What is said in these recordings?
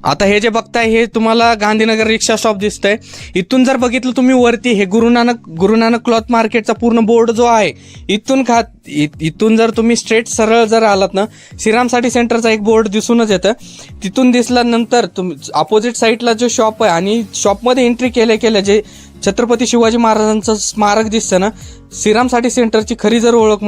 आता हे जे बघताय हे तुम्हाला गांधीनगर रिक्षा स्टॉप दिसतंय. इथून जर बघितलं तुम्ही वरती हे गुरुनानक क्लॉथ मार्केटचा पूर्ण बोर्ड जो आहे इथून जर तुम्ही स्ट्रेट सरळ जर आलात ना, श्रीराम साडी सेंटरचा एक बोर्ड दिसूनच येतं. तिथून दिसल्यानंतर अपोजिट साईडला जो शॉप आहे आणि शॉपमध्ये एंट्री केल्या जे छत्रपती शिवाजी महाराजांचं स्मारक दिसतं ना, श्रीराम साडी सेंटरची खरी जर ओळख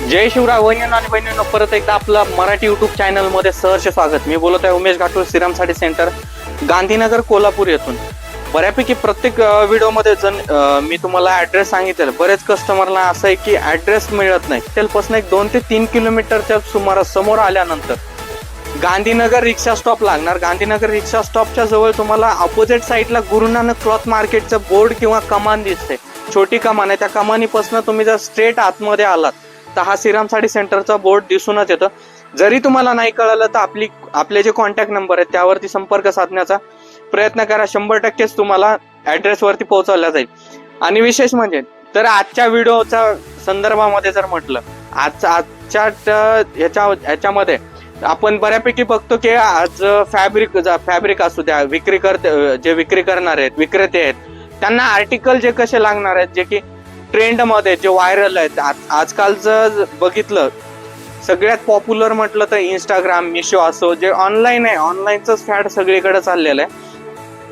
जय शिवराय वहिनी आणि बहिणींनो, परत एकदा आपला मराठी युट्यूब चॅनल मध्ये सहर्ष स्वागत. मी बोलत आहे उमेश घाटोळ, श्रीराम साडी सेंटर, गांधीनगर, कोल्हापूर येथून. बऱ्यापैकी प्रत्येक व्हिडिओमध्ये मी तुम्हाला ऍड्रेस सांगितलेला. बरेच कस्टमरला असं आहे की ऍड्रेस मिळत नाही. त्यापासून एक 2 ते 3 किलोमीटरच्या सुमारास समोर आल्यानंतर गांधीनगर रिक्षा स्टॉप लागणार. गांधीनगर रिक्षा स्टॉपच्या जवळ तुम्हाला अपोजिट साईडला गुरुनानक क्लॉथ मार्केटचं बोर्ड किंवा कमान दिसते. छोटी कमान आहे. त्या कमानीपासून तुम्ही जर स्ट्रेट आतमध्ये आलात तर हा श्रीराम साडी सेंटरचा बोर्ड दिसूनच येतं. जरी तुम्हाला नाही कळलं तर आपले जे कॉन्टॅक्ट नंबर आहेत त्यावरती संपर्क साधण्याचा प्रयत्न करा. 100%च तुम्हाला ऍड्रेस वरती पोहोचवला जाईल. आणि विशेष म्हणजे तर आजच्या व्हिडिओच्या संदर्भामध्ये जर म्हटलं, आजच्या ह्याच्यामध्ये आपण बऱ्यापैकी बघतो की आज फॅब्रिक असू द्या, जे विक्री करणारे आहेत, विक्रेते आहेत, त्यांना आर्टिकल जे कसे लागणार आहेत, जे की ट्रेंड मध्ये जे व्हायरल आहेत. आजकालचं बघितलं सगळ्यात पॉप्युलर म्हटलं तर इंस्टाग्राम, मिशो असो, जे ऑनलाईन आहे, ऑनलाईनच फॅड सगळीकडे चाललेलं आहे.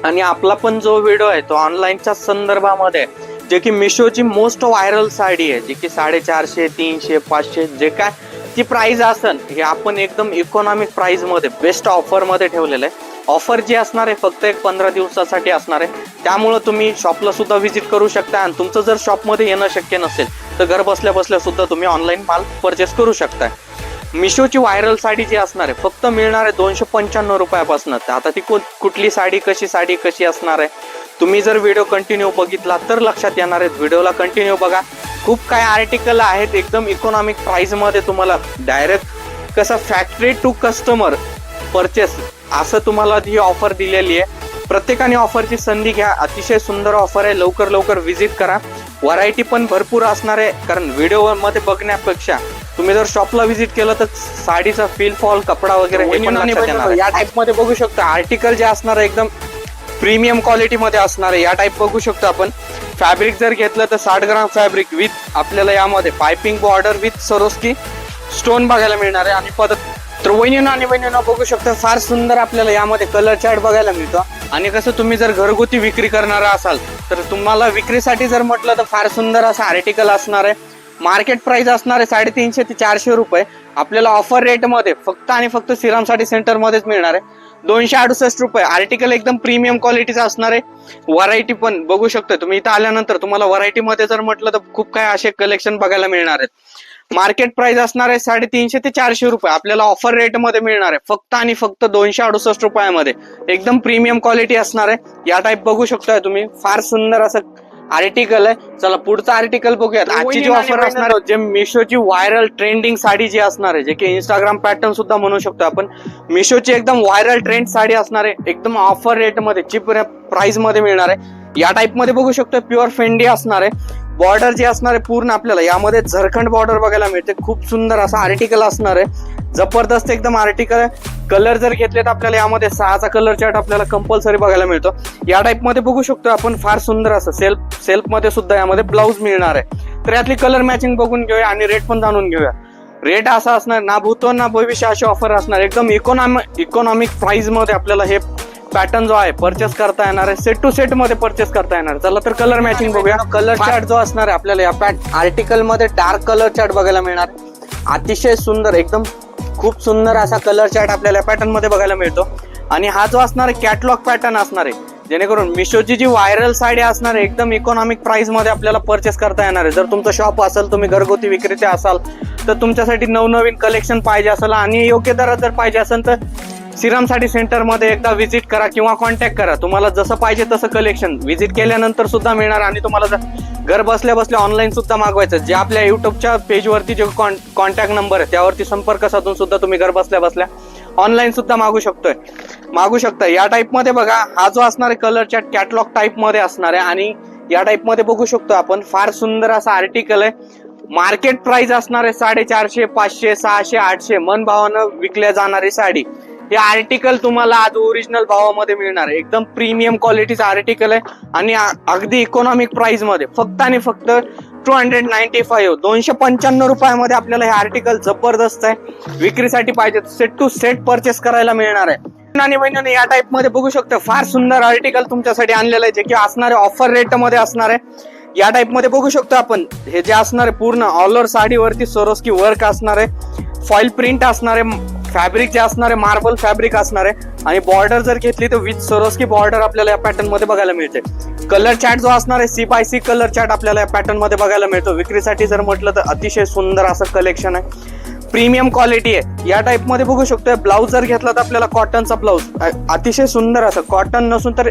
आणि आपला पण जो व्हिडिओ आहे तो ऑनलाईनच्या संदर्भामध्ये, जे की मिशोची मोस्ट व्हायरल साडी आहे, जी की 450, 300, 500 जे काय ती प्राइस असेल, हे आपण एकदम इकॉनॉमिक प्राइस मध्ये बेस्ट ऑफर मध्ये ठेवलेलं आहे. ऑफर जी असणार आहे फक्त एक 15 दिवसासाठी असणार आहे. त्यामुळे तुम्ही शॉपला सुद्धा व्हिजिट करू शकता. आणि तुमचं जर शॉपमध्ये येणं शक्य नसेल तर घर बसल्या सुद्धा तुम्ही ऑनलाईन माल परचेस करू शकता. मिशोची व्हायरल साडी जी असणार आहे फक्त मिळणार आहे 295 रुपयापासून. आता ती कुठली साडी कशी असणार आहे, तुम्ही जर व्हिडिओ कंटिन्यू बघितला तर लक्षात येणार आहे. व्हिडिओला कंटिन्यू बघा. खूप काय आर्टिकल आहेत एकदम इकॉनॉमिक प्राइस मध्ये. तुम्हाला डायरेक्ट कसं फॅक्टरी टू कस्टमर परचेस असं तुम्हाला ही ऑफर दिलेली आहे. प्रत्येकाने ऑफरची संधी घ्या. अतिशय सुंदर ऑफर आहे. लवकर व्हिजिट करा. व्हरायटी पण भरपूर असणार आहे. कारण व्हिडिओ मध्ये बघण्यापेक्षा तुम्ही जर शॉपला व्हिजिट केलं तर साडीचा फील फॉल, कपडा वगैरे हे पण लक्षात येणार. या टाइप मध्ये बघू शकता आर्टिकल जे असणार आहे एकदम प्रीमियम क्वालिटी मध्ये असणार आहे. या टाइप बघू शकतो आपण. फॅब्रिक जर घेतलं तर 60 ग्राम फॅब्रिक विथ आपल्याला यामध्ये piping border with Swarovski stone बघायला मिळणार आहे. आणि तर वहिनींना आणि बहिणींना बघू शकता फार सुंदर आपल्याला यामध्ये कलर चार्ट बघायला मिळतो. आणि कसं तुम्ही जर घरगुती विक्री करणारा असाल तर तुम्हाला विक्रीसाठी जर म्हटलं तर फार सुंदर असं आर्टिकल असणार आहे. मार्केट प्राइस असणार आहे 350 ते 400 रुपये. आपल्याला ऑफर रेट मध्ये फक्त आणि फक्त श्रीराम साडी सेंटर मध्येच मिळणार आहे 268 रुपये. आर्टिकल एकदम प्रीमियम क्वालिटीचा असणार आहे. व्हरायटी पण बघू शकता तुम्ही. इथं आल्यानंतर तुम्हाला व्हरायटी मध्ये जर म्हटलं तर खूप काय असे कलेक्शन बघायला मिळणार आहेत. मार्केट प्राइस असणार आहे 350 ते 400 रुपये. आपल्याला ऑफर रेट मध्ये मिळणार आहे फक्त आणि फक्त 268 रुपयामध्ये. एकदम प्रीमियम क्वालिटी असणार आहे. या टाइप बघू शकताय तुम्ही. फार सुंदर असं आर्टिकल आहे. चला पुढचा आर्टिकल बघूयात. आजची जी ऑफर असणार आहे, जे मिशोची व्हायरल ट्रेंडिंग साडी जी असणार आहे, जे की इंस्टाग्राम पॅटर्न सुद्धा म्हणू शकतो आपण. मिशोची एकदम व्हायरल ट्रेंड साडी असणार आहे. एकदम ऑफर रेट मध्ये, चीप प्राइस मध्ये मिळणार आहे. या टाइप मध्ये बघू शकतो प्युअर फेंडी असणार आहे. बॉर्डर जे असणार आहे पूर्ण आपल्याला यामध्ये झरखंड बॉर्डर बघायला मिळते. खूप सुंदर असं आर्टिकल असणार आहे. जबरदस्त एकदम आर्टिकल आहे. कलर जर घेतले तर आपल्याला यामध्ये 6चा कलर चार्ट आपल्याला कंपल्सरी बघायला मिळतो. या टाइप मध्ये बघू शकतो आपण. फार सुंदर असं सेल्फ मध्ये सुद्धा यामध्ये ब्लाऊज मिळणार आहे. तर यातली कलर मॅचिंग बघून घेऊया आणि रेट पण जाणून घेऊया. रेट असा असणार, ना भूतो ना भविष्य अशी ऑफर असणार. एकदम इकॉनॉमिक प्राइस मध्ये आपल्याला हे पॅटर्न जो आहे परचेस करता येणार आहे. सेट टू सेट मध्ये परचेस करता येणार. चला तर कलर मॅचिंग बघूया. कलर चार्ट जो असणार आहे आपल्याला या आर्टिकल मध्ये डार्क कलर चार्ट बघायला मिळणार. अतिशय सुंदर, एकदम खूप सुंदर असा कलर चार्ट आपल्याला पॅटर्न मध्ये बघायला मिळतो. आणि हा जो असणार आहे कॅटलॉग पॅटर्न असणार आहे, जेणेकरून मिशोची जी व्हायरल साडी असणार आहे एकदम इकॉनॉमिक प्राइस मध्ये आपल्याला परचेस करता येणार आहे. जर तुमचं शॉप असेल, तुम्ही घरगुती विक्रेते असाल, तर तुमच्यासाठी नवनवीन कलेक्शन पाहिजे असेल आणि योग्य दरात जर पाहिजे असेल तर श्रीराम साडी सेंटर मध्ये एकदा व्हिजिट करा किंवा कॉन्टॅक्ट करा. तुम्हाला जसं पाहिजे तसं कलेक्शन व्हिजिट केल्यानंतर सुद्धा मिळणार. आणि तुम्हाला घर बसल्या बसल्या ऑनलाईन सुद्धा मागवायचं, जे आपल्या युट्यूबच्या पेजवरती जे कॉन्टॅक्ट नंबर आहे त्यावरती संपर्क साधून सुद्धा तुम्ही घर बसल्या बसल्या ऑनलाईन सुद्धा मागू शकता. या टाइप मध्ये बघा, हा जो असणार आहे कलर चार्ट कॅटलॉग टाइप मध्ये असणार आहे. आणि या टाइप मध्ये बघू शकतो आपण, फार सुंदर असा आर्टिकल आहे. मार्केट प्राइस असणार आहे 450, 500, 600, 800 मन भावानं विकल्या जाणारी साडी. हे आर्टिकल तुम्हाला आज ओरिजिनल भावामध्ये मिळणार आहे. एकदम प्रीमियम क्वालिटीचं आर्टिकल आहे आणि अगदी इकॉनॉमिक प्राइस मध्ये फक्त आणि फक्त 295 295 रुपयामध्ये आपल्याला हे आर्टिकल जबरदस्त आहे. विक्रीसाठी पाहिजे सेट टू सेट परचेस करायला मिळणार आहे. आणि बहिणीने या टाइप मध्ये बघू शकता, फार सुंदर आर्टिकल तुमच्यासाठी आणलेलं आहे, जे की असणारे ऑफर रेट मध्ये असणार आहे. या टाइप मध्ये बघू शकतो आपण, हे जे असणार आहे पूर्ण ऑल ओव्हर साडीवरती सरोस्की वर्क असणार आहे, फॉईल प्रिंट असणार आहे, फॅब्रिक जे असणार आहे मार्बल फॅब्रिक असणार आहे. आणि बॉर्डर जर घेतली तर विथ सरोस्की बॉर्डर आपल्याला या पॅटर्न मध्ये बघायला मिळते. कलर चार्ट जो असणार आहे C/C कलर चार्ट आपल्याला या पॅटर्न मध्ये बघायला मिळतो. विक्रीसाठी जर म्हटलं तर अतिशय सुंदर असं कलेक्शन आहे, प्रीमियम क्वालिटी आहे. या टाइप मध्ये बघू शकतो, ब्लाऊज जर घेतला तर आपल्याला कॉटनचा ब्लाऊज, अतिशय सुंदर असं कॉटन नसून तर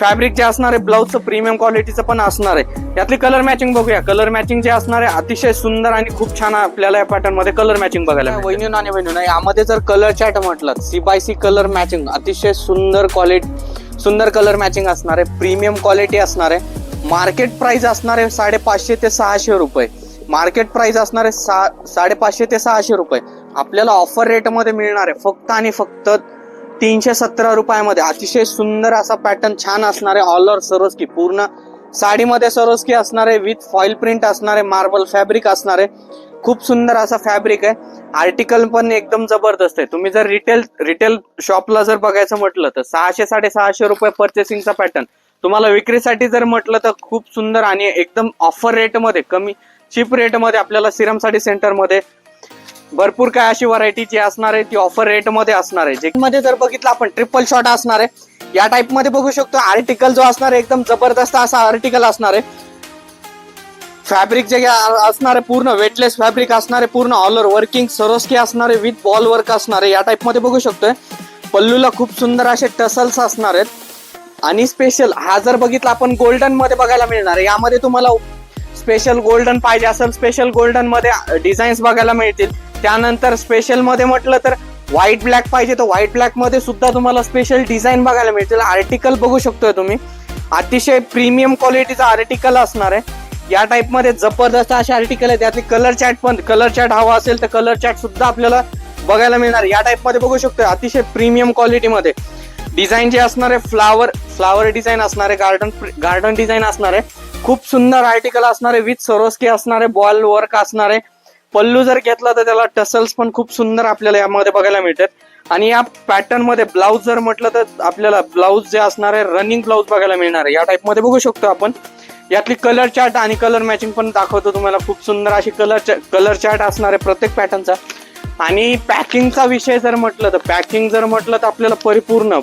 फॅब्रिक जे असणार आहे ब्लाऊजचं प्रीमियम क्वालिटीचं पण असणार आहे. यातली कलर मॅचिंग बघूया. कलर मॅचिंग जे असणार आहे अतिशय सुंदर आणि खूप छान आपल्याला या पॅटर्न मध्ये कलर मॅचिंग बघायला मिळते. वहिनी आणि बहिणी, यामध्ये जर कलर चार्ट म्हटलं C/C कलर मॅचिंग, अतिशय सुंदर कलर मॅचिंग असणार आहे, प्रीमियम क्वालिटी असणार आहे. मार्केट प्राइस असणार आहे 550 ते 600 रुपये. मार्केट प्राइस असणार आहे 550 ते 600 रुपये. आपल्याला ऑफर रेट मध्ये मिळणार आहे फक्त आणि फक्त 317 रुपयामध्ये. अतिशय सुंदर असा पॅटर्न छान असणार आहे. ऑल ओव्हर सरोस्की, पूर्ण साडीमध्ये सरोस्की असणार आहे, विथ फॉईल प्रिंट असणार आहे, मार्बल फॅब्रिक असणार आहे. खूप सुंदर असा फॅब्रिक आहे. आर्टिकल पण एकदम जबरदस्त आहे. तुम्ही जर रिटेल शॉपला जर बघायचं म्हटलं तर 600 650 रुपये परचेसिंगचा पॅटर्न. तुम्हाला विक्रीसाठी जर म्हटलं तर खूप सुंदर आणि एकदम ऑफर रेट मध्ये, कमी चीप रेट मध्ये आपल्याला श्रीराम साडी सेंटर मध्ये भरपूर काय अशी व्हरायटी जी असणार आहे ती ऑफर रेट मध्ये असणार आहे. जे मध्ये जर बघितलं आपण ट्रिपल शॉट असणार आहे. या टाइप मध्ये बघू शकतो आर्टिकल जो असणार आहे एकदम जबरदस्त असा आर्टिकल असणार आहे. फॅब्रिक जे असणार आहे पूर्ण वेटलेस फॅब्रिक असणार आहे, पूर्ण ऑल ओव्हर वर्किंग सरोस्की असणार आहे, विथ बॉल वर्क असणार आहे. या टाइप मध्ये बघू शकतोय पल्लूला खूप सुंदर असे टसल्स असणार आहेत. आणि स्पेशल हा जर बघितला आपण गोल्डन मध्ये बघायला मिळणार आहे. यामध्ये तुम्हाला स्पेशल गोल्डन पाहिजे असेल, स्पेशल गोल्डन मध्ये डिझाईन्स बघायला मिळतील. त्यानंतर स्पेशल मध्ये म्हटलं तर व्हाईट ब्लॅक पाहिजे तर व्हाईट ब्लॅक मध्ये सुद्धा तुम्हाला स्पेशल डिझाईन बघायला मिळतील. आर्टिकल बघू शकतोय तुम्ही, अतिशय प्रीमियम क्वालिटीचा आर्टिकल असणार आहे. या टाइप मध्ये जबरदस्त असे आर्टिकल आहे. त्यातली कलर चार्ट हवा असेल तर कलर चार्ट सुद्धा आपल्याला बघायला मिळणार. या टाइप मध्ये बघू शकतोय अतिशय प्रीमियम क्वालिटी मध्ये डिझाईन जे असणार आहे फ्लावर डिझाईन असणार आहे, गार्डन डिझाईन असणार आहे. खूप सुंदर आर्टिकल असणार आहे, विथ सरोस्की असणार आहे, बॉल वर्क असणार आहे. पल्लू जर घेतला तर त्याला टसल्स पण खूप सुंदर आपल्याला यामध्ये बघायला मिळतात. आणि या पॅटर्न मध्ये ब्लाऊज जर म्हटलं तर आपल्याला ब्लाऊज जे असणार आहे रनिंग ब्लाऊज बघायला मिळणार आहे. या टाइप मध्ये बघू शकतो आपण. यातली कलर चार्ट आणि कलर मॅचिंग पण दाखवतो तुम्हाला. खूप सुंदर अशी कलर चार्ट असणार आहे प्रत्येक पॅटर्नचा. आणि पॅकिंगचा विषय जर म्हटलं तर आपल्याला परिपूर्ण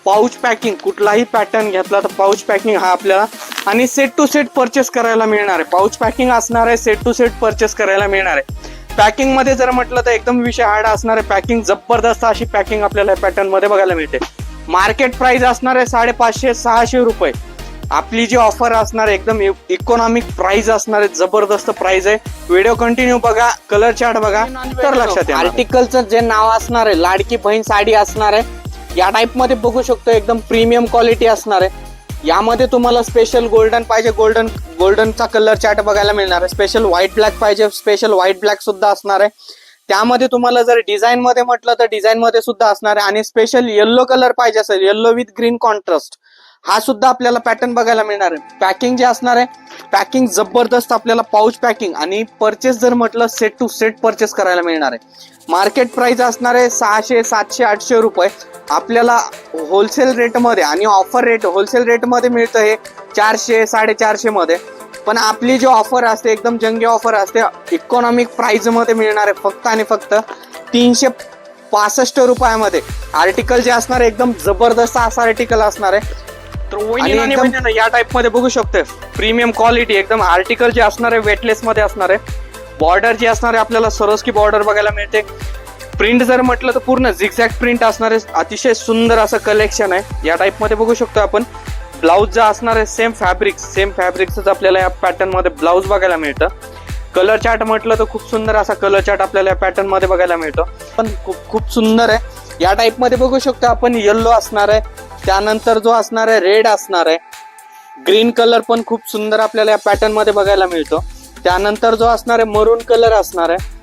पाऊच पॅकिंग, कुठलाही पॅटर्न घेतला तर पाऊच पॅकिंग हा आपल्याला आणि सेट टू सेट परचेस करायला मिळणार आहे. पाऊच पॅकिंग असणार आहे, सेट टू सेट परचेस करायला मिळणार आहे. पॅकिंग मध्ये जर म्हटलं तर एकदम विषय हार्ड असणार आहे. पॅकिंग जबरदस्त अशी पॅकिंग आपल्याला पॅटर्न मध्ये बघायला मिळते. मार्केट प्राइस असणार आहे 550 600 रुपये. आपली जी ऑफर असणार आहे एकदम इकॉनॉमिक प्राइस असणार आहे, जबरदस्त प्राइस आहे. व्हिडिओ कंटिन्यू बघा, कलर चार्ट बघा तर लक्षात येईल. आर्टिकलचं जे नाव असणार आहे लाडकी बहीण साडी असणार आहे. या टाइप मध्ये बघू शकतो एकदम प्रीमियम क्वालिटी असणार आहे. यामध्ये तुम्हाला स्पेशल गोल्डन पाहिजे, गोल्डनचा कलर चार्ट बघायला मिळणार आहे. स्पेशल व्हाईट ब्लॅक पाहिजे, स्पेशल व्हाईट ब्लॅक सुद्धा असणार आहे. त्यामध्ये तुम्हाला जर डिझाईन मध्ये म्हटलं तर डिझाईन मध्ये सुद्धा असणार आहे. आणि स्पेशल येल्लो कलर पाहिजे असेल, येल्लो विथ ग्रीन कॉन्ट्रास्ट हा सुद्धा आपल्याला पॅटर्न बघायला मिळणार आहे. पॅकिंग जे असणार आहे, पॅकिंग जबरदस्त आपल्याला पाऊच पॅकिंग आणि परचेस जर म्हटलं सेट टू सेट परचेस करायला मिळणार आहे. मार्केट प्राइस असणार आहे 600, 700, 800 रुपये. आपल्याला होलसेल रेटमध्ये आणि ऑफर रेट होलसेल रेटमध्ये मिळतं हे 400, 450 मध्ये. पण आपली जी ऑफर असते एकदम जंगी ऑफर असते, इकॉनॉमिक प्राइस मध्ये मिळणार आहे फक्त आणि फक्त 365 रुपयामध्ये. आर्टिकल जे असणार आहे एकदम जबरदस्त असा आर्टिकल असणार आहे. तर या टाइप मध्ये बघू शकतोय प्रीमियम क्वालिटी एकदम आर्टिकल जे असणार आहे वेटलेस मध्ये असणार आहे. बॉर्डर जी असणार आहे आपल्याला सरोस्की बॉर्डर बघायला मिळते. प्रिंट जर म्हटलं तर पूर्ण झिगझॅग प्रिंट असणार आहे. अतिशय सुंदर असं कलेक्शन आहे. या टाइप मध्ये बघू शकतो आपण. ब्लाउज जे असणार आहे सेम फॅब्रिकच आपल्याला या पॅटर्न मध्ये ब्लाउज बघायला मिळतं. कलर चार्ट म्हटलं तर खूप सुंदर असा कलर चार्ट आपल्याला या पॅटर्न मध्ये बघायला मिळतो. पण खूप सुंदर आहे. या टाइप मध्ये बघू शकतो आपण येलो असणार आहे, त्यानंतर जो असणार आहे रेड असणार आहे, ग्रीन कलर पण खूप सुंदर आपल्याला या पॅटर्न मध्ये बघायला मिळतो. त्यानंतर जो असणार आहे मरून कलर असणार आहे.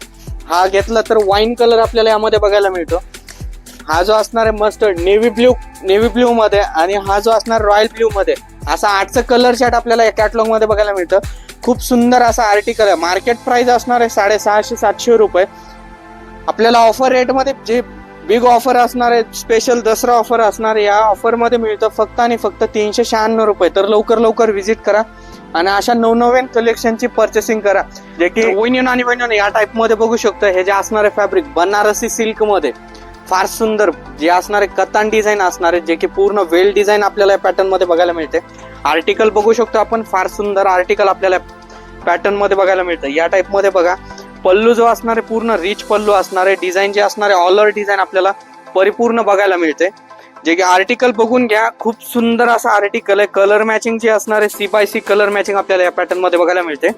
हा घेतला तर वाईन कलर आपल्याला यामध्ये बघायला मिळतो. हा जो असणार आहे मस्टर्ड नेव्ही ब्ल्यू मध्ये आणि हा जो असणार रॉयल ब्ल्यू मध्ये, असा 8चा कलर चार्ट आपल्याला या कॅटलॉग मध्ये बघायला मिळतं. खूप सुंदर असा आर्टिकल आहे. मार्केट प्राइस असणार आहे 650, 700 रुपये. आपल्याला ऑफर रेट मध्ये जे बिग ऑफर असणार आहे, स्पेशल दसरा ऑफर असणार आहे, या ऑफर मध्ये मिळतं फक्त आणि फक्त 396 रुपये. तर लवकर विजिट करा आणि अशा नवनवीन कलेक्शनची परचेसिंग करा. जे की वैनियन आणि वैनियन या टाइप मध्ये बघू शकतो. हे जे असणारे फॅब्रिक बनारसी सिल्क मध्ये फार सुंदर जे असणारे कतान डिझाईन असणार आहे, जे की पूर्ण वेल डिझाईन आपल्याला या पॅटर्न मध्ये बघायला मिळते. आर्टिकल बघू शकतो आपण. फार सुंदर आर्टिकल आपल्याला पॅटर्न मध्ये बघायला मिळतं. या टाइप मध्ये बघा पल्लू जो असणार आहे पूर्ण रिच पल्लू असणार आहे. डिझाईन जे असणार आहे ऑल ओव्हर डिझाईन आपल्याला परिपूर्ण बघायला मिळते. जे की आर्टिकल बघून घ्या. खूप सुंदर असा आर्टिकल आहे. कलर मॅचिंग जे असणार आहे C/C कलर मॅचिंग आपल्याला या पॅटर्न मध्ये बघायला मिळते.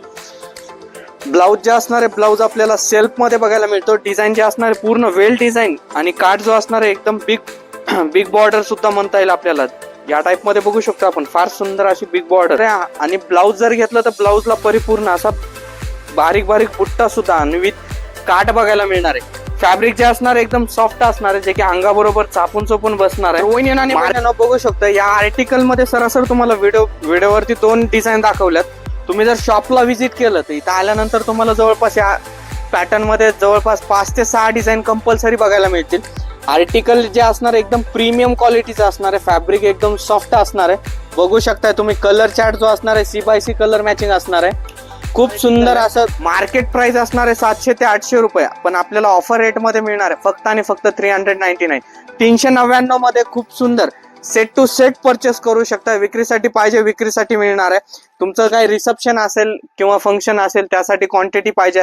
ब्लाउज जे असणार आहे ब्लाउज आपल्याला सेल्फ मध्ये बघायला मिळतो. डिझाईन जे असणार आहे पूर्ण वेल डिझाईन आणि काठ जो असणार आहे एकदम बिग बॉर्डर सुद्धा म्हणता येईल आपल्याला. या टाइप मध्ये बघू शकतो आपण. फार सुंदर अशी बिग बॉर्डर आहे. आणि ब्लाउज जर घेतलं तर ब्लाउजला परिपूर्ण असा बारीक बुट्टा सुद्धा आणि विथ काठ बघायला मिळणार आहे. फॅब्रिक जे असणार एकदम सॉफ्ट असणार आहे, जे की अंगाबरोबर चोपून बसणार आहे. वैनियन आणि वैनियन बघू शकता. या आर्टिकल मध्ये सरासर तुम्हाला व्हिडिओवरती 2 डिझाईन दाखवल्यात. तुम्ही जर शॉपला व्हिजिट केलं तर इथं आल्यानंतर तुम्हाला जवळपास या पॅटर्न मध्ये जवळपास 5 ते 6 डिझाईन कंपल्सरी बघायला मिळतील. आर्टिकल जे असणार एकदम प्रीमियम क्वालिटीचं असणार आहे. फॅब्रिक एकदम सॉफ्ट असणार आहे. बघू शकताय तुम्ही. कलर चार्ट जो असणार आहे C/C कलर मॅचिंग असणार आहे. खूप सुंदर असं. मार्केट प्राइस असणार आहे 700 ते 800 रुपये. पण आपल्याला ऑफर रेट मध्ये मिळणार आहे फक्त आणि फक्त 399. 399 मध्ये खूप सुंदर सेट टू सेट परचेस करू शकता. विक्रीसाठी पाहिजे विक्रीसाठी मिळणार आहे. तुमचं काही रिसेप्शन असेल किंवा फंक्शन असेल त्यासाठी क्वांटिटी पाहिजे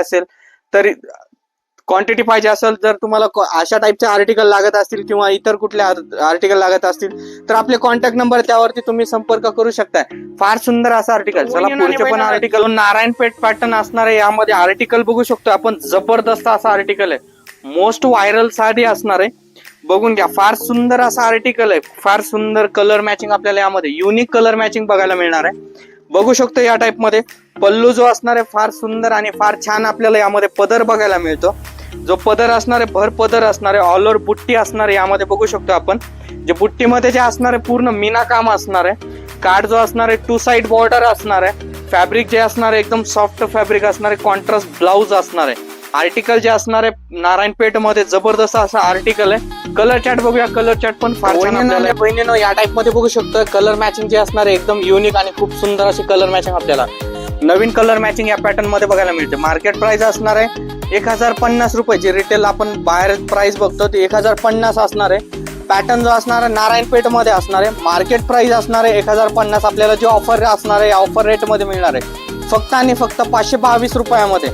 असेल जर तुम्हाला अशा टाइपचे आर्टिकल लागत असतील किंवा इतर कुठले आर्टिकल लागत असतील तर आपले कॉन्टॅक्ट नंबर त्यावरती तुम्ही संपर्क करू शकता. फार सुंदर असं आर्टिकल. चला पुढचे पण आर्टिकल नारायणपेठ पॅटर्न असणार आहे. यामध्ये आर्टिकल बघू शकतो आपण. जबरदस्त असं आर्टिकल आहे. मोस्ट व्हायरल साडी असणार आहे. बघून घ्या. फार सुंदर असं आर्टिकल आहे. फार सुंदर कलर मॅचिंग आपल्याला यामध्ये युनिक कलर मॅचिंग बघायला मिळणार आहे. बघू शकतो या टाइप मध्ये. पल्लू जो असणार आहे फार सुंदर आणि फार छान आपल्याला यामध्ये पदर बघायला मिळतो. जो पदर असणार आहे भर पदर असणार आहे. ऑल ओव्हर बुट्टी असणार आहे यामध्ये बघू शकतो आपण. जे बुट्टीमध्ये जे असणार आहे पूर्ण मीना काम असणार आहे. काठ जो असणार आहे 2 साइड बॉर्डर असणार आहे. फॅब्रिक जे असणार आहे एकदम सॉफ्ट फॅब्रिक असणार आहे. कॉन्ट्रास्ट ब्लाउज असणार आहे. आर्टिकल जे असणार आहे नारायणपेठ मध्ये जबरदस्त असं आर्टिकल आहे. कलर चार्ट बघूया. कलर चार्ट पण फार बहिणीनो या टाइप मध्ये बघू शकतो. कलर मॅचिंग जे असणार आहे एकदम युनिक आणि खूप सुंदर अशी कलर मॅचिंग आपल्याला नवीन कलर मॅचिंग या पॅटर्न मध्ये बघायला मिळते. मार्केट प्राइस असणार आहे 1050 रुपये. जे रिटेल आपण बाहेर प्राइस बघतो ते 1050 असणार आहे. पॅटर्न जो असणार आहे नारायणपेठ मध्ये असणार आहे. मार्केट प्राइस असणार आहे 1050. आपल्याला जे ऑफर असणार आहे ऑफर रेट मध्ये मिळणार आहे फक्त आणि फक्त 522 रुपयामध्ये.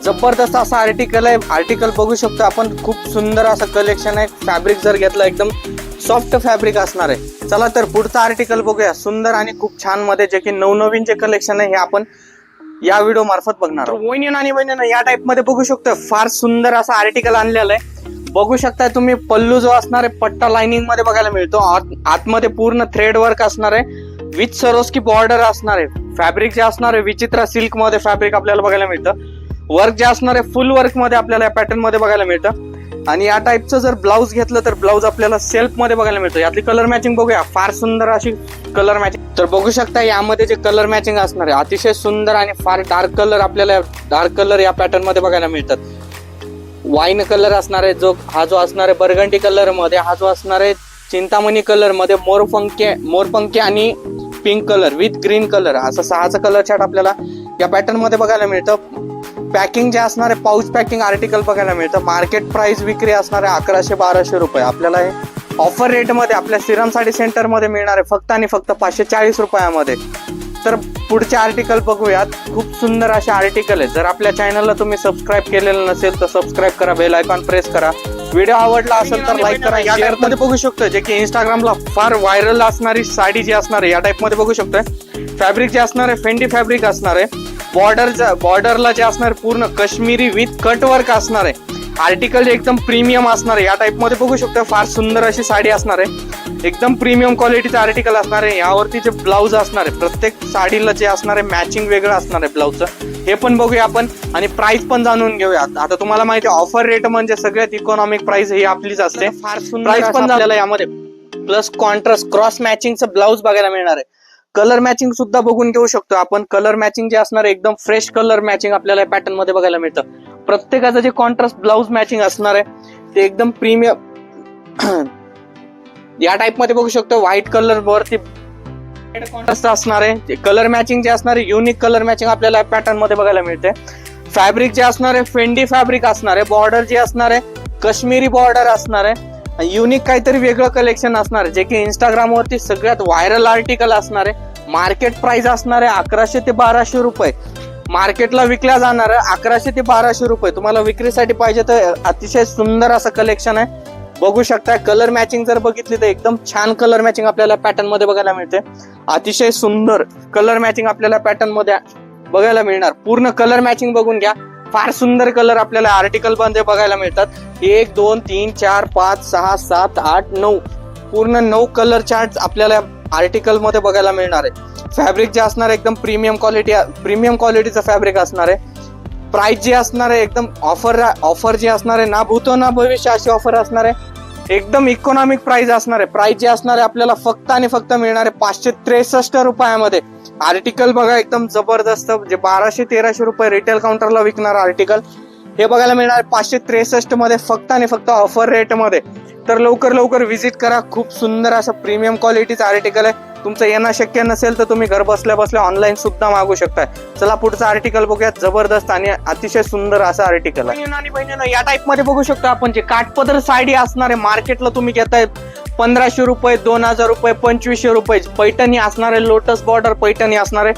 जबरदस्त असा आर्टिकल आहे. आर्टिकल बघू शकतो आपण. खूप सुंदर असं कलेक्शन आहे. फॅब्रिक जर घेतलं एकदम सॉफ्ट फॅब्रिक असणार आहे. चला तर पुढचा आर्टिकल बघूया. सुंदर आणि खूप छान मध्ये जे की नवनवीन जे कलेक्शन आहे हे आपण या व्हिडिओ मार्फत बघणार आहोत. वैनियन आणि वैनियन या टाइप मध्ये बघू शकतो. फार सुंदर असं आर्टिकल आणलेलं आहे. बघू शकता तुम्ही. पल्लू जो असणार आहे पट्टा लाइनिंग मध्ये बघायला मिळतो. आतमध्ये पूर्ण थ्रेड वर्क असणार आहे. विथ सरोस्की बॉर्डर असणार आहे. फॅब्रिक जे असणार आहे विचित्रा सिल्क मध्ये फॅब्रिक आपल्याला बघायला मिळतं. वर्क जे असणार आहे फुल वर्क मध्ये आपल्याला या पॅटर्न मध्ये बघायला मिळतं. आणि या टाईपचं जर ब्लाऊज घेतलं तर ब्लाऊज आपल्याला सेल्फ मध्ये बघायला मिळतो. यातली कलर मॅचिंग बघूया, फार सुंदर अशी कलर मॅचिंग. तर बघू शकता यामध्ये जे कलर मॅचिंग असणार आहे अतिशय सुंदर आणि फार डार्क कलर आपल्याला डार्क कलर या पॅटर्न मध्ये बघायला मिळतात. वाईन कलर असणार आहे जो असणार आहे बर्गंडी कलर मध्ये, हा जो असणार आहे चिंतामणी कलर मध्ये, मोरपंखी आणि pink colour with green colour, असं 6चा कलर चार्ट आपल्याला या पॅटर्न मध्ये बघायला मिळतं. पॅकिंग जे असणार आहे पाऊच पॅकिंग आर्टिकल बघायला मिळतं. मार्केट प्राइस विक्री असणार आहे 1100-1200 रुपये. आपल्याला हे ऑफर रेट मध्ये आपल्या श्रीराम साडी सेंटर मध्ये मिळणार आहे फक्त आणि फक्त 540 रुपयामध्ये. तर पुढचे आर्टिकल बघूयात. खूप सुंदर असे आर्टिकल आहे. जर आपल्या चॅनलला तुम्ही सबस्क्राईब केलेलं नसेल तर सबस्क्राईब करा, बेल आयकॉन प्रेस करा. व्हिडिओ आवडला असेल तर लाईक करा. या टाईप मध्ये बघू शकतो जे की इंस्टाग्रामला फार व्हायरल असणारी साडी जी असणार आहे या टाईप मध्ये बघू शकतोय. फॅब्रिक जे असणार आहे फेंडी फॅब्रिक असणार आहे. बॉर्डरला जे असणार पूर्ण काश्मीरी विथ कट वर्क असणार आहे. आर्टिकल एकदम प्रीमियम असणार आहे. या टाईप मध्ये बघू शकतो फार सुंदर अशी साडी असणार आहे. एकदम प्रीमियम क्वालिटीचं आर्टिकल असणार आहे. यावरती जे ब्लाऊज असणार आहे प्रत्येक साडीला जे असणार आहे मॅचिंग वेगळं असणार आहे ब्लाऊजचं, हे पण बघूया आपण आणि प्राइस पण जाणून घेऊया. आता तुम्हाला माहिती आहे ऑफर रेट म्हणजे सगळ्यात इकॉनॉमिक प्राइस ही आपलीच असते. फार सुंदर प्राइस पण आपल्याला यामध्ये प्लस कॉन्ट्रास्ट क्रॉस मॅचिंगचं ब्लाऊज बघायला मिळणार आहे. कलर मॅचिंग सुद्धा बघून घेऊ शकतो आपण. कलर मॅचिंग जे असणार आहे एकदम फ्रेश कलर मॅचिंग आपल्याला पॅटर्न मध्ये बघायला मिळतं. प्रत्येकाचं जे कॉन्ट्रास्ट ब्लाऊज मॅचिंग असणार आहे ते एकदम प्रीमियम या टाईप मध्ये बघू शकतो. व्हाईट कलर वरती कॉन्ट्रास्ट असणार आहे. कलर मॅचिंग जे असणार आहे युनिक कलर मॅचिंग आपल्याला पॅटर्न मध्ये बघायला मिळते. फॅब्रिक जे असणार आहे फेंडी फॅब्रिक असणार आहे. बॉर्डर जे असणार आहे काश्मीरी बॉर्डर असणार आहे. युनिक काहीतरी वेगळं कलेक्शन असणार आहे जे की इंस्टाग्राम वरती सगळ्यात व्हायरल आर्टिकल असणार आहे. मार्केट प्राइस असणार आहे 1100 ते 1200 रुपये. मार्केटला विकल्या जाणार आहे 1100 ते 1200 रुपये. तुम्हाला विक्रीसाठी पाहिजे तर अतिशय सुंदर असं कलेक्शन आहे. बघू शकता कलर मॅचिंग जर बघितली तर एकदम छान कलर मॅचिंग आपल्याला पॅटर्न मध्ये बघायला मिळते. अतिशय सुंदर कलर मॅचिंग आपल्याला पॅटर्न मध्ये बघायला मिळणार. पूर्ण कलर मॅचिंग बघून घ्या. फार सुंदर कलर आपल्याला आर्टिकल मध्ये बघायला मिळतात. 1 2 3 4 5 6 7 8 9 पूर्ण 9 कलर चार्ट आपल्याला आर्टिकल मध्ये बघायला मिळणार आहे. फॅब्रिक जे असणार आहे एकदम प्रीमियम क्वालिटीचं फॅब्रिक असणार आहे. प्राइस जे असणार आहे एकदम ऑफर जे असणार आहे ना भूतो ना भविष्य अशी ऑफर असणार आहे. एकदम इकॉनॉमिक प्राइस असणार आहे. प्राइस जे असणार आहे आपल्याला फक्त आणि फक्त मिळणार आहे 563 रुपयामध्ये. आर्टिकल बघा एकदम जबरदस्त जे 1200-1300 रुपये रिटेल काउंटरला विकणार आर्टिकल हे बघायला मिळणार आहे 563 मध्ये फक्त आणि फक्त ऑफर रेट मध्ये. तर लवकर व्हिजिट करा. खूप सुंदर असं प्रीमियम क्वालिटीचं आर्टिकल आहे. तुमचं येणं शक्य नसेल तर तुम्ही घर बसल्या ऑनलाईन सुद्धा मागू शकताय. चला पुढचं आर्टिकल बघूया. जबरदस्त आणि अतिशय सुंदर असं आर्टिकल आहे. आणि बहिणींनो या टाईप मध्ये बघू शकतो आपण जे काठपदर साडी असणार आहे मार्केटला तुम्ही घेताय 1500 रुपये 2000 रुपये 2500 रुपये. पैठणी असणार आहे लोटस बॉर्डर पैठणी असणार आहे.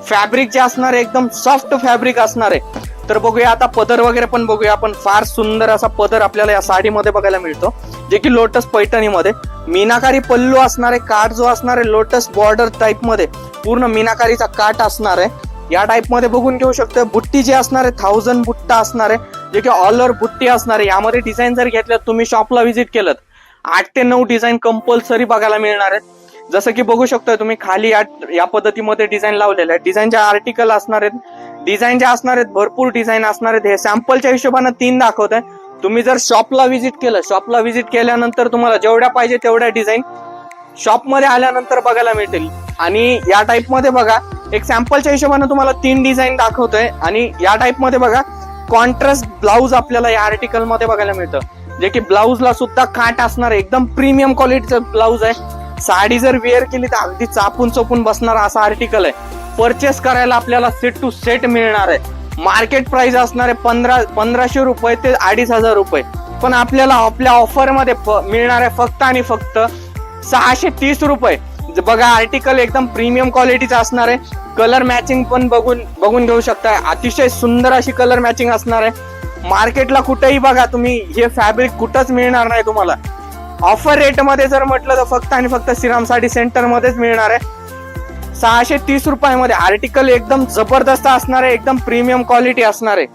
फॅब्रिक जे असणार आहे एकदम सॉफ्ट फॅब्रिक असणार आहे. तर बघूया आता पदर वगैरे पण बघूया आपण. फार सुंदर असा पदर आपल्याला या साडीमध्ये बघायला मिळतो जे की लोटस पैठणीमध्ये. मीनाकारी पल्लू असणार आहे. काठ जो असणार आहे लोटस बॉर्डर टाईप मध्ये पूर्ण मीनाकारीचा काठ असणार आहे. या टाईप मध्ये बघून घेऊ शकतो. बुट्टी जी असणार आहे 1000 बुट्टा असणार आहे जे की ऑल ओव्हर बुट्टी असणार आहे. यामध्ये डिझाईन जर घेतल्यात तुम्ही शॉपला व्हिजिट केलं 8 ते 9 डिझाईन कंपल्सरी बघायला मिळणार आहेत. जसं की बघू शकता तुम्ही खाली या पद्धतीमध्ये डिझाईन लावलेले आहेत. डिझाईनचे आर्टिकल असणार आहेत. डिझाईन जे असणार आहेत भरपूर डिझाईन असणार आहेत. हे सॅम्पलच्या हिशोबाने 3 दाखवत आहे. तुम्ही जर शॉपला व्हिजिट केल्यानंतर तुम्हाला जेवढ्या पाहिजे तेवढ्या डिझाईन शॉपमध्ये आल्यानंतर बघायला मिळतील. आणि या टाईप मध्ये बघा एक सॅम्पलच्या हिशोबाने तुम्हाला 3 डिझाईन दाखवतोय. आणि या टाईप मध्ये बघा कॉन्ट्रास्ट ब्लाऊज आपल्याला या आर्टिकल मध्ये बघायला मिळतं जे की ब्लाऊजला सुद्धा काठ असणार आहे. एकदम प्रीमियम क्वालिटीचं ब्लाऊज आहे. साडी जर वेअर केली तर अगदी चापून चोपून बसणार असा आर्टिकल आहे. परचेस करायला आपल्याला सेट टू सेट मिळणार आहे. मार्केट प्राइस असणार आहे 1500 रुपये ते 2500 रुपये. पण आपल्याला आपल्या ऑफर मध्ये मिळणार आहे फक्त आणि फक्त 630 रुपये. बघा आर्टिकल एकदम प्रीमियम क्वालिटीचं असणार आहे. कलर मॅचिंग पण बघून घेऊ शकता. अतिशय सुंदर अशी कलर मॅचिंग असणार आहे. मार्केटला कुठेही बघा तुम्ही हे फॅब्रिक कुठंच मिळणार नाही तुम्हाला. ऑफर रेट मध्ये जर म्हटलं तर फक्त आणि फक्त श्रीराम साडी सेंटर मध्येच मिळणार आहे 630 रुपयामध्ये. आर्टिकल एकदम जबरदस्त असणार आहे. एकदम प्रीमियम क्वालिटी असणार आहे.